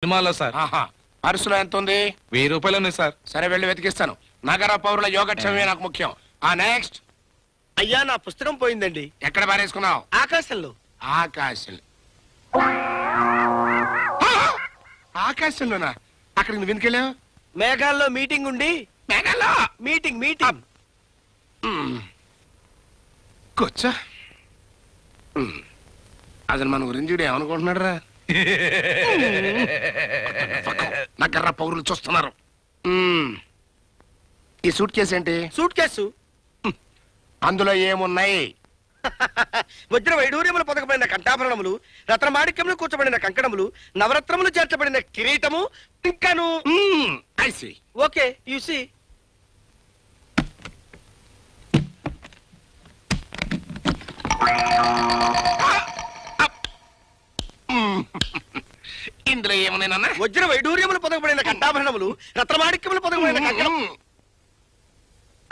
సినిమాలో సార్. ఆహా, పర్సులో ఎంత ఉంది? 1000 రూపాయలు ఉన్నాయి సార్. సరే, వెళ్ళి వెతికిస్తాను. నగర పౌరుల యోగక్షేమమే నాకు ముఖ్యం. ఆ నెక్స్ట్. అయ్యా, నా పుస్తకం పోయిందండి. ఎక్కడ పారేసుకున్నావు? ఆకాశంలో. ఆకాశం. ఆకాశంలోనా? అక్కడికి నువ్వు ఎందుకెళ్ళావు? మేఘాల్లో మీటింగ్ ఉండి. మేఘాల్లో మీటింగ్. కూర్చో. అసలు మన గురించి వీడు ఏమనుకుంటున్నాడు రా? నగర పౌరులు చూస్తున్నారు. ఈ సూట్ కేసు ఏంటి? Suit case. అందులో ఏమున్నాయి? వజ్ర వైడూర్యములు పొదగబడిన కంఠాభరణములు, రత్నమాణిక్యములు కూర్చబడిన కంకణములు, నవరత్నములు చేర్చబడిన కిరీటము, ఇంకాను. I see. Okay, you see. ఇందులో ఏమున్నాయన్నా? వజ్ర వైడూర్యములు పొదగబడిన కంఠాభరణములు, రత్నమాణిక్యములు పొదగబడిన కంకణం.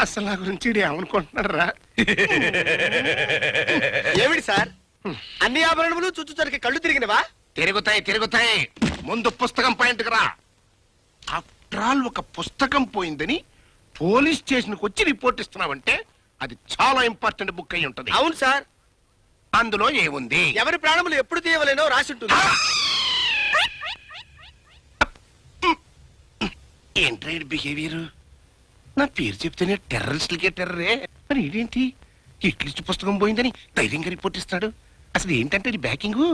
అసలు నా గురించి వీడు ఏమనుకుంటున్నాడు రా? ఏమిటి సార్, అన్ని ఆభరణములు చుచ్చుచరికి కళ్ళు తిరిగినవా? తిరుగుతాయి. ముందు పుస్తకం పాయింట్కి రా. ఆఫ్టర్ ఆల్ ఒక పుస్తకం పోయిందని పోలీస్ స్టేషన్ కు వచ్చి రిపోర్ట్ ఇస్తున్నావంటే అది చాలా ఇంపార్టెంట్ బుక్ అయి ఉంటది. అవును సార్. అందులో ఏముంది? ఎవరి ప్రాణములు ఎప్పుడు తీయవలేనో రాసి ఉంటుంది. ఏంట్రా బిహేవియర్? నా పేరు చెప్తేనే టెర్రరిస్టులకే టెర్రరే. మరి ఇదేంటి ఇట్లిస్ట్ పుస్తకం పోయిందని ధైర్యంగా రిపోర్ట్ ఇస్తాడు? అసలు ఏంటంటే ఇది బ్యాకింగ్?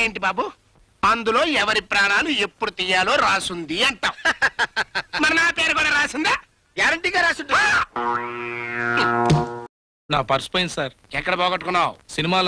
ఏంటి బాబు, అందులో ఎవరి ప్రాణాలు ఎప్పుడు తీయాలో రాసుంది అంటాం. మరి నా పేరు కూడా రాసిందా? గ్యారంటీగా రాసి ఉంటుంది. నా పర్స్ పోయింది సార్. ఎక్కడ పోగొట్టుకున్నావు? సినిమాలో